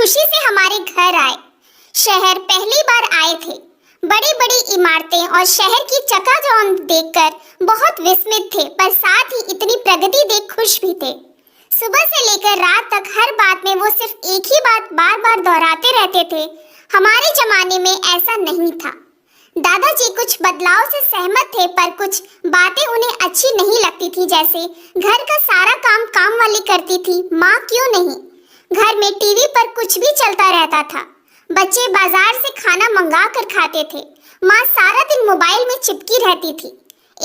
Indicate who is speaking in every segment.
Speaker 1: खुशी से हमारे घर आए। शहर पहली बार आए थे। बड़ी बड़ी इमारतें और शहर की चकाचौंध देखकर बहुत विस्मित थे, पर साथ ही इतनी प्रगति देख खुश भी थे। सुबह से लेकर रात तक हर बात में वो सिर्फ एक ही बात बार बार दोहराते रहते थे, हमारे जमाने में ऐसा नहीं था। दादाजी कुछ बदलाव से सहमत थे, पर कुछ बातें उन्हें अच्छी नहीं लगती थी, जैसे घर का सारा काम काम वाली करती थी, माँ क्यों नहीं। घर में टीवी पर कुछ भी चलता रहता था। बच्चे बाजार से खाना मंगा कर खाते थे। माँ सारा दिन मोबाइल में चिपकी रहती थी।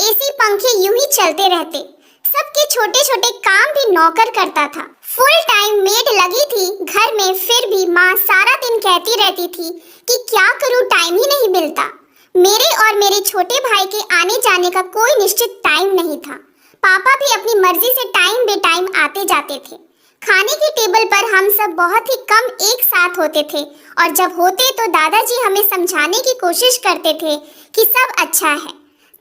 Speaker 1: एसी पंखे यूं ही चलते रहते। सबके छोटे छोटे काम भी नौकर करता था। फुल टाइम मेड लगी थी घर में, फिर भी माँ सारा दिन कहती रहती थी कि क्या करूँ, टाइम ही नहीं मिलता। मेरे और मेरे छोटे भाई के आने जाने का कोई निश्चित टाइम नहीं था। पापा भी अपनी मर्जी से टाइम बेटाइम आते जाते थे। खाने की टेबल पर हम सब बहुत ही कम एक साथ होते थे, और जब होते तो दादाजी हमें समझाने की कोशिश करते थे कि सब अच्छा है,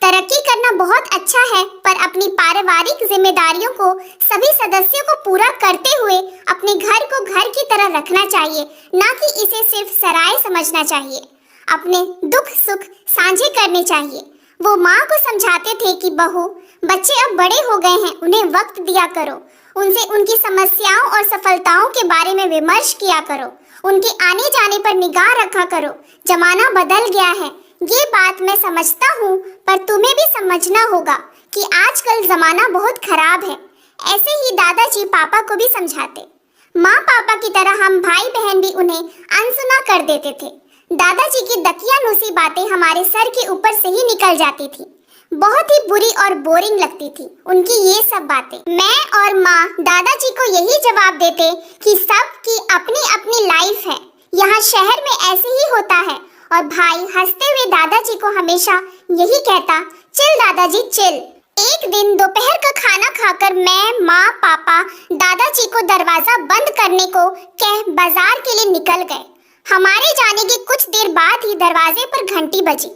Speaker 1: तरक्की करना बहुत अच्छा है, पर अपनी पारिवारिक जिम्मेदारियों को सभी सदस्यों को पूरा करते हुए अपने घर को घर की तरह रखना चाहिए, ना कि इसे सिर्फ सराय समझना चाहिए। अपने दुख सुख साझे करने चाहिए। वो माँ को समझाते थे कि बहू, बच्चे अब बड़े हो गए हैं, उन्हें वक्त दिया करो, उनसे उनकी समस्याओं और सफलताओं के बारे में विमर्श किया करो, उनके आने जाने पर निगाह रखा करो। जमाना बदल गया है, ये बात मैं समझता हूँ, पर तुम्हें भी समझना होगा कि आजकल जमाना बहुत खराब है। ऐसे ही दादाजी पापा को भी समझाते। माँ पापा की तरह हम भाई बहन भी उन्हें अनसुना कर देते थे। दादाजी की दकियानूसी बातें हमारे सर के ऊपर से ही निकल जाती थी। बहुत ही बुरी और बोरिंग लगती थी उनकी ये सब बातें। मैं और माँ दादाजी को यही जवाब देते कि सबकी अपनी अपनी लाइफ है, यहाँ शहर में ऐसे ही होता है। और भाई हंसते हुए दादाजी को हमेशा यही कहता, चिल दादाजी चिल। एक दिन दोपहर का खाना खाकर मैं, माँ, पापा दादाजी को दरवाजा बंद करने को कह बाजार के लिए निकल गए। हमारे जाने के कुछ देर बाद ही दरवाजे पर घंटी बजी।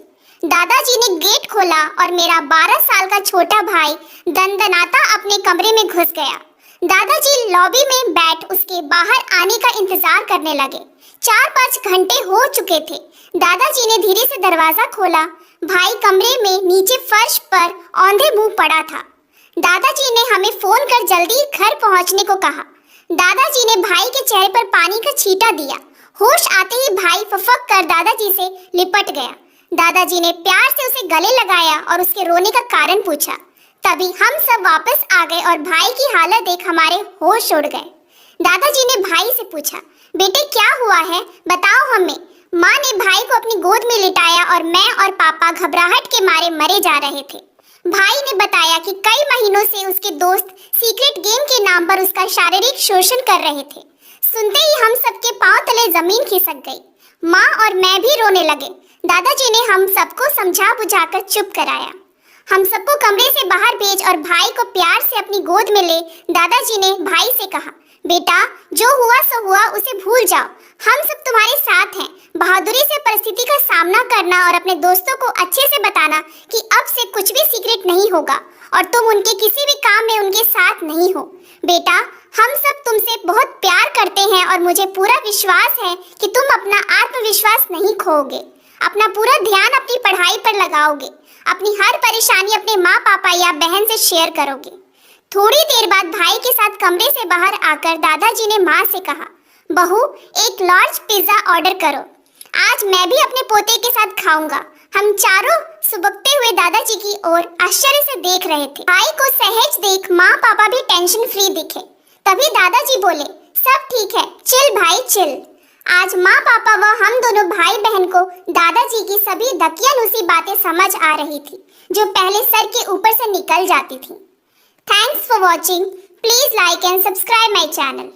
Speaker 1: दादाजी ने गेट खोला और मेरा 12 साल का छोटा भाई दंदनाता अपने कमरे में घुस गया। दादाजी लॉबी में बैठ उसके बाहर आने का इंतजार करने लगे। 4-5 घंटे हो चुके थे। दादाजी ने धीरे से दरवाजा खोला। भाई कमरे में नीचे फर्श पर औंधे मुंह पड़ा था। दादाजी ने हमें फोन कर जल्दी घर पहुंचने को कहा। दादाजी ने भाई के चेहरे पर पानी का छींटा दिया। होश आते ही भाई फफक कर दादाजी से लिपट गया। दादाजी ने प्यार से उसे गले लगाया और उसके रोने का कारण पूछा। तभी हम सब वापस आ गए और भाई की हालत देख हमारे होश उड़ गए। दादाजी ने भाई से पूछा, बेटे क्या हुआ है, बताओ हमें। माँ ने भाई को अपनी गोद में लिटाया और मैं और पापा घबराहट के मारे मरे जा रहे थे। भाई ने बताया कि कई महीनों से उसके दोस्त सीक्रेट गेम के नाम पर उसका शारीरिक शोषण कर रहे थे। सुनते ही हम सबके पांव तले जमीन खिसक गई। माँ और मैं भी रोने लगे। दादाजी ने हम सबको समझा बुझाकर चुप कराया। हम सबको कमरे से बाहर भेज और भाई को प्यार से अपनी गोद में ले दादाजी ने भाई से कहा, बेटा जो हुआ सो हुआ, उसे भूल जाओ। हम सब तुम्हारे साथ हैं। बहादुरी से परिस्थिति का सामना करना और अपने दोस्तों को अच्छे से बताना कि अब से कुछ भी सीक्रेट नहीं होगा और तुम उनके किसी भी काम में उनके साथ नहीं हो। बेटा हम सब तुमसे बहुत प्यार करते हैं और मुझे पूरा विश्वास है कि तुम अपना आत्मविश्वास नहीं खोओगे, अपना पूरा ध्यान अपनी पढ़ाई पर लगाओगे, अपनी हर परेशानी अपने माँ पापा या बहन से शेयर करोगे। थोड़ी देर बाद भाई के साथ कमरे से बाहर आकर दादाजी ने माँ से कहा, बहू एक लार्ज पिज्जा ऑर्डर करो, आज मैं भी अपने पोते के साथ खाऊंगा। हम चारों सुबकते हुए दादाजी की ओर आश्चर्य से देख रहे थे। भाई को सहज देख माँ पापा भी टेंशन फ्री दिखे। तभी दादाजी बोले, सब ठीक है, चिल भाई चिल। आज माँ पापा व हम दोनों भाई बहन को दादाजी की सभी दकियानूसी बातें समझ आ रही थी, जो पहले सर के ऊपर से निकल जाती थी। Thanks for watching. Please like and subscribe my channel.